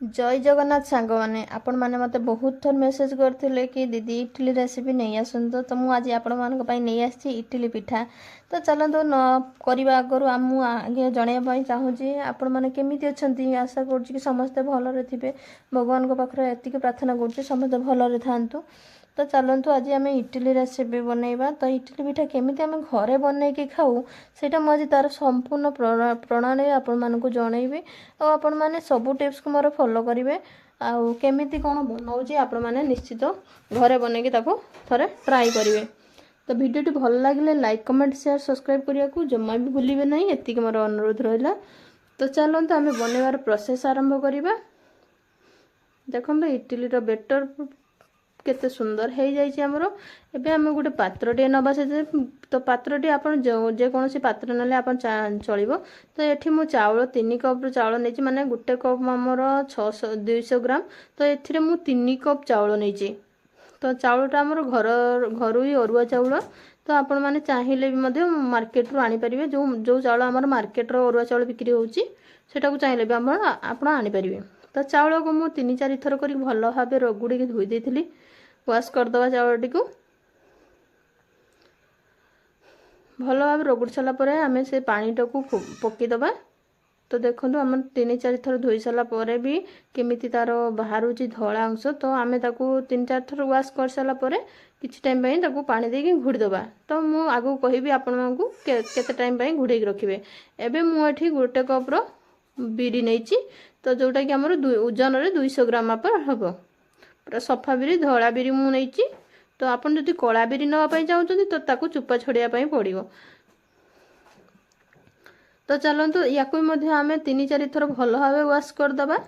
जय जगन्नाथ सांग मैंने आपण मैंने मत बहुत थर मेसेज करते कि दीदी इडली रेसिपी नहीं आसत तो मुझे आज आपण नहीं आसी इडली पिठा। तो चलते न करवा आगर आगे जनवाई चाहूँगी आपण मैंने केमी अच्छा आशा कर समस्ते भलरे थे भगवान पाखे एति प्रार्थना कर समस्ते भलरे था। तो चलतु आज आम इडली रेसिपी बनइबा। तो इडली पिठा केमी आम घरे बनईकि खाऊ सेटा मुझे तार संपूर्ण प्रणाली आपण मानक जनइबी और आपण मैंने सबू टिप्स को मोर फॉलो करेंगे आउ केमिति कौन बनाऊँगी आपण मैंने निश्चित घरे बनईकि थरे ट्राई करेंगे। तो वीडियो भल लगे लाइक कमेंट शेयर सब्सक्राइब करने को जमा भी भूलिए नहीं एति मोर अनुरोध रहा। तो चलते आम बनइबार प्रोसेस आरंभ करवा। देखो इडली बेटर केते सुंदर हो जामर एबे आम गोटे पात्रटे नवा से तो पात्रटी आप जेकोसी पात्र ना आप चलो। तो ये मु चाउल 3 कप चाउल नहीं माने गोटे कप आमर 200 ग्राम। तो ये मु 3 कप चाउल नहीं। तो चाउलटा आमर घर ही अरुआ चाउल। तो आपण मैंने चाहिए भी मार्केट रू आनी परिवे जो चाउल आमर मार्केट रो अरुआ चाउल बिक्री होची सेटा को चाहिए भी आपण आनी परिवे। तो चाउल को मु 3-4 थर कर भल भाव रगुड़ी धोई देती वाश करदे चाउलटी को भल भाव रगुड़ सारापर आम से पानीटा को पकईदबा। तो देखो आम 3-4 थर धोई सारापर भी केमिति तार बाहर धला अंश। तो आम 3-4 थर वाश कर सारापर किसी टाइम ताकू पानी देके घोड़ीदबा। तो मु आगू कहबी आपण को केते टाइम घोड़े रखिए। एबे मुझे गोटे कप्र बिरी नहीं। तो जोटा कि आमर ओजन रे 200 ग्राम पर हम पूरा सफा बिरी धला बिरी मु नहीं। तो आपन जदि कला बिरी नापी चाहते तो ताकू चुपा छड़ाई पड़ो। तो चलतु या आम 3-4 थर भल भाव वाश करदबा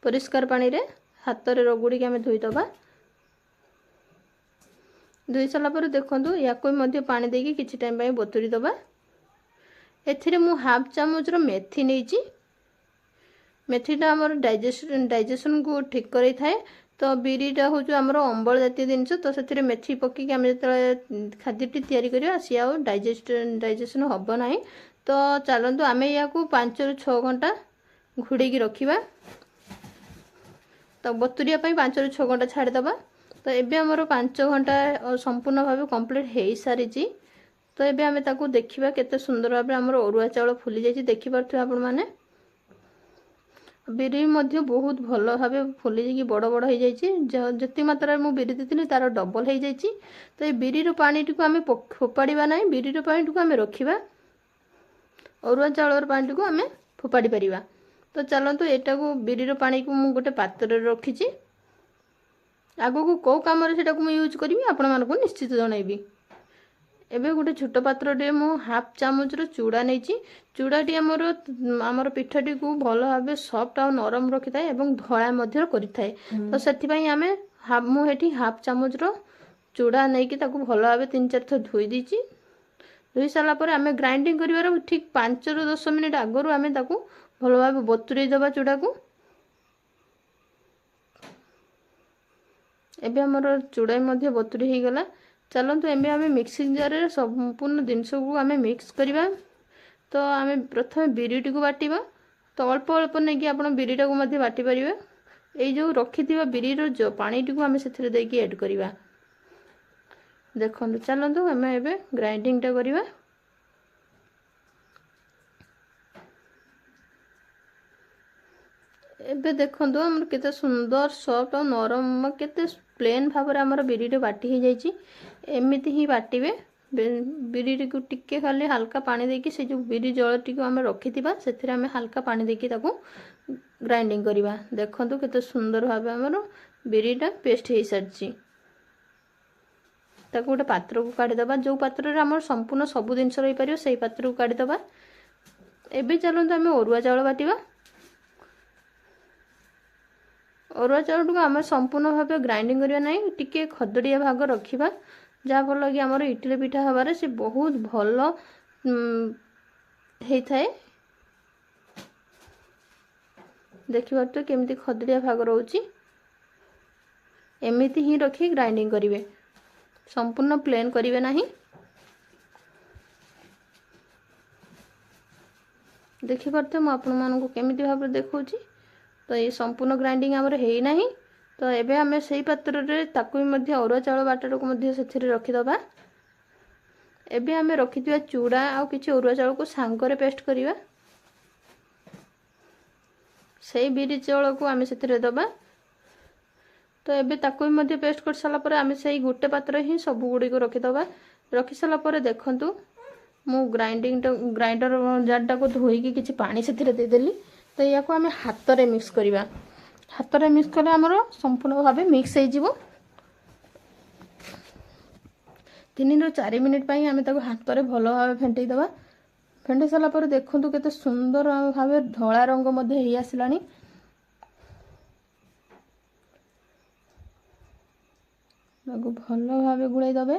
परिष्कार पानी रे हाथ रे रगुड़ी आम धोईदबा। धोई सारापर देखु या पानी देकी किसी टाइम बतुरी दबा। एथिरे मु हाफ चामच मेथी नहीं। मेथीटा आमर डाइजेशन को ठीक करे थाए। तो बिरीटा हूँ आमर अम्बल जातीय जिनस। तो से मेथी पकईक आम जो खाद्यटी तैयारी करा सी आ डाइजेशन हम ना। तो चलतु आम या 5-6 घंटा घोड़े रखा। तो बतुरिया 5-6 घंटा छाड़ीदबा। तो एबे आमर 5 घंटा संपूर्ण भाव कंप्लीट हो सारी। तो एबे आम ताकू देखिबा केते सुंदर भाव आमर अरुआ चाउल फुली जाइए देखि पारथि आपण माने। बिरी मध्य बहुत भल भाव फुली जाइए बड़ बड़ हो जाइए जति मात्रा मु बिरी देती तार डबल हो जाइए। तो ये बिरी पानी टी आम फोपाड़ा ना बिरी पानी टी आम रखा अरुआ चाउल पानी टी आम फोपाड़ी पारिबा। तो चलतु एटा को बिरी पानी को मु गोटे पात्र रखी आगो को कौ कम यूज करी आपण मानक निश्चित जनइबी। एबे गोटे छोट पात्र मु हाफ चामच चूड़ा नहीं। चूड़ाटी आमर पिठाटी को भल भाव सफ्ट आ नरम रखी थाए एवं धड़ा करिथाए। तो सेथिपई आम मुझे हाफ चामच चूड़ा नहीं भल भाव 3-4 थर धोई देची। धोई सारापर आम ग्राइंडिंग कर ठीक 5-10 मिनिट आगु आम भल भाव बतुरे दबा चूड़ा को। एबे हमर चूड़ा बतुरी हो गला। चलतु एम आम मिक्सिंग जार संपूर्ण जिनस को आम मिक्स करवा। तो आम प्रथम बिरीटी को बाटिबा। तो अल्प अल्प नहीं आप बिरीटा को बाटी पारे। यही जो रखि बिरीर जो पानी टी आम से देकी ऐड करवा। देखो चलतु आम एबे ग्राइंडिंगटा करवा। एबे देखो आमर केते सुंदर सॉफ्ट और नरम केते प्लेन भाव आमर बिरीटे बाटी हो जाइए। एमती ही बाटिबे बिरी को टिके खाली हल्का पानी देकी से जो बिरी जल टी आम रखी से आम हल्का पानी देकी ग्राइंडिंग करवा। देखो केते सुंदर भाव आमर बिरीटा पेस्ट हो सारी। ताको गोटे पात्र को काढ़ीदबा जो पात्र आम संपूर्ण सबू जिनस रही पार से पात्र को काढ़ीदबा। एबे चलते आम अरुआ चाउल बाटिबा। अरुआ चाउल को आम संपूर्ण भाव ग्राइंडिंग करवा ना टिके खदड़िया भाग रखा जहाँ फल कि आमर इडली पिठा हबार से बहुत भल होता है। देखिए तो केमती खदड़िया भाग रोची एमती ही रखी ग्राइंडिंग करेंगे संपूर्ण प्लेन करेंगे ना। देखिपे मुझे आपण मानक केमी भाव देखा तो ये संपूर्ण ग्राइंडिंग आमर है ना। तो एबे आमे सेही पात्र ताकू अरुआ चाउल बाटा को रखीदबा। एबे आमे रखिथिबा चूड़ा आ किछि अरुआ चाउल को सांगरे पेस्ट करिवा। सेही बिरी चाउल को आमे सेथिरे दबा। तो एबे ताकू पेस्ट कर साला परे आमे सेही गोटे पात्र ही सब गुडी को रखीदबा। रखी साला परे देखंतु मु ग्राइंडर जार को धोईकी किछि पानी सेथिरे दे देली। तो या को आमे हाथ रे मिक्स करिवा। हाथ रे मिक्स कले हमर संपूर्ण भाबे मिक्स हे जिवो। 3 ରୁ 4 मिनिट पई आमे ताको हाथ रे भलो भाबे फेंटई दबा। फेंटे साला पर देखंतु केते सुंदर भाबे धोळा रंग मध्ये हेई आसिलानी। ताको भलो भाबे गुळै दबे।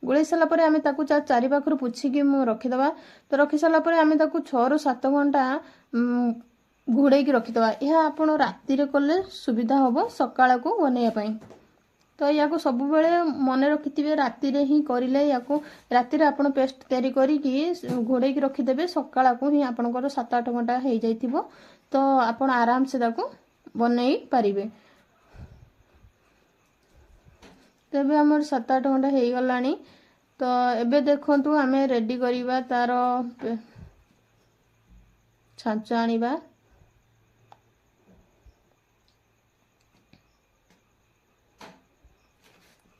गुळै साला पर आमे ताको चारि पाखरु पुछि कि मु रखि दबा। तो रखि साला पर आमे ताको 6 ରୁ 7 घंटा घोड़े की रखीदबा। यह आपण राति रे कले सुविधा होबो सकाळ को बनेया पई। तो या को सब बेले मन रखिथिबे राति रे ही करिले या को राति रे आपण पेस्ट तयारी करी कि घोड़े की रखि देबे सकाळ को ही आपनकर 7-8 घंटा हे जाइथिबो। तो आपण आराम से ताको बनेई परिबे। तबे हमर 7-8 घंटा हे गलानी। तो एबे देखंतु आमे रेडी करिबा तार छांच आनिबा।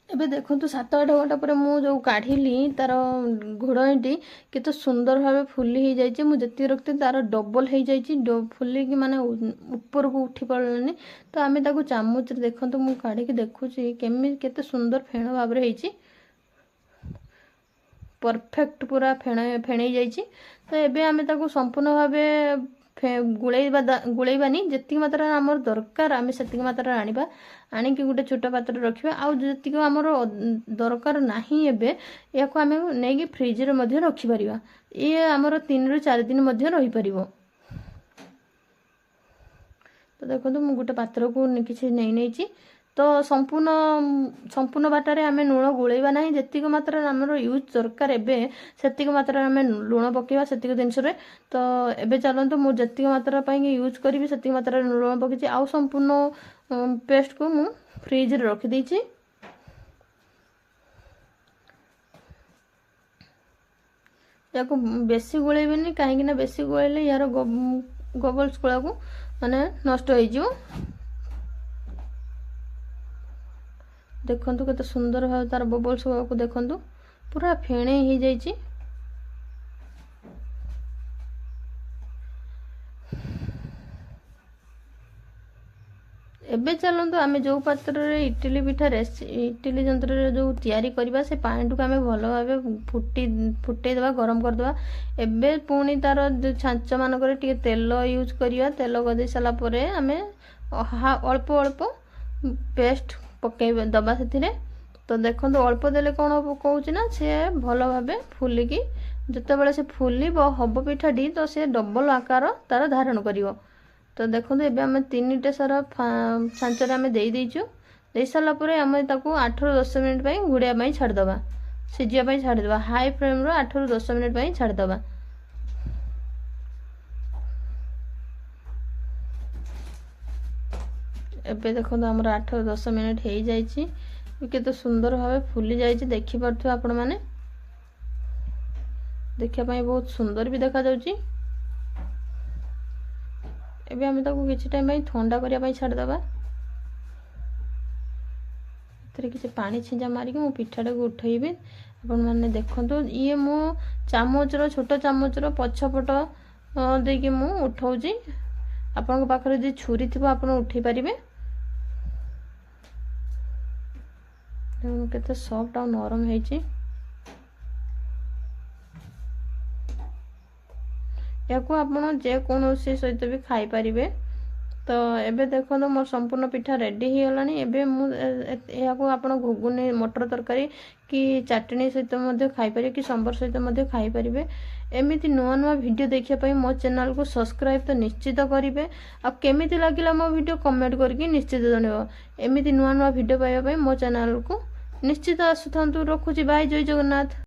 एबे देखंतु 7-8 घंटा पर मु जो काढिली तार घोड़ाईटी केते सुंदर भाबे फुली हे जायछि। मु जति रखते तार डबल हे जायछि। फुली कि माने ऊपर को उठी पड़लनी। तो आमे ताको चामच रे देखंतु मु काढी के देखुछि केते सुंदर फेण भाबरे हेछि। परफेक्ट पूरा फेणई जायछि। तो एबे आमे ताको संपूर्ण भाबे गुळैबानी जति मात्रा हमर दरकार आमे सेति मात्रा आनिबा। आनी कि गुटे छोटा पात्र रखिबा। आ जति को हमर दरकार नाही एबे याको आमे नै कि फ्रिज रे मध्ये रखि परिबा। ये हमर 3 ରୁ 4 दिन मध्ये रहि परिबो। तो देखंतु मु गुटे पात्र को किछि नै तो संपूर्ण बाटारे आमे लूण गुळैबा नाही। जति को मात्रा हमर यूज दरकार एबे सेति को मात्रा आमे लूण पकेबा सेति को जिंस रे। तो एबे चलंतु मु जति को मात्रा पई यूज करबी सेति मात्रा लूण पकेछि। आ संपूर्ण पेस्ट को मु फ्रिज रे रखि दैछि। याको बेसी गुळैबेनी काहे कि ना बेसी गुळैले यार गबल्स गुळा को माने नष्ट होई जिवो। देखंतु केते सुंदर भाव तार बबल्स को देखंतु पूरा फेणे ही जायछि। एबे चलंतु आमे जो पात्र रे इडली पिठा इडली यंत्र रे जो तयारी करबा से पानी टुक आमे भलो भाबे फुटै देबा गरम कर देबा। एबे पुनी तार छांच मान करे टिके तेल यूज करिया। तेल गदे साला परे आमे अल्प अल्प पेस्ट पके दबा सेथिरे। तो देखंतु अल्प देले कोन कहउछि ना से भलो भाबे फुली की जते बेले से फुली हबो पिठाडी तो से डबल आकार तार धारण करिवो। तो देखंतु एबे हम 3टे सारा छांचरे हम देई दैछु। देई साला परे हम ताको 8 ରୁ 10 मिनिट पई गुडिया पई छाड़ दबा। सिजिया पई छाड़ दबा। हाई फ्लेम रो 8 ରୁ 10 मिनिट पई छाड़ दबा। एबे देखंतु हमर 8 ରୁ 10 मिनिट हे जायछि। केते सुंदर भाबे फुली जायछि देखि परथु आपण माने। देखिया पई बहुत सुंदर भी देखा जाउछि। एबे हम ताको किछि टाइम पई ठंडा करिया पई छाड़ दबा। तरे किछि पानी छिंजा मारी के मु पिठाडे को उठैबे। आपण माने देखंतु ये मु चामच रो छोटो चामच रो पछपट दे के मु उठाउछि। आपण को पाखरे जे छुरी थिबो आपण उठै परिबे। केते सॉफ्ट आ नरम हेछि। याको आपण जे कोनोसी सहित भी खाई परिबे। तो एबे देखो मोर संपूर्ण पिठा रेडी ही गलानी। एबे मु याको आपण घुगुनी मटर तरकारी कि चटनी सहित मध्ये खाई परिबे कि सांबर सहित मध्ये खाई परिबे। एमिति नुआ नुआ वीडियो देखिया पई मो चैनल को सब्सक्राइब तो निश्चित करिवे। आ केमिति लागिला मो वीडियो कमेंट करके निश्चित जणेबो। एमिति नुआ नुआ वीडियो पाइबा पई मो चैनल को निश्चित आसुथांतु। रखुची बाय जय जगन्नाथ।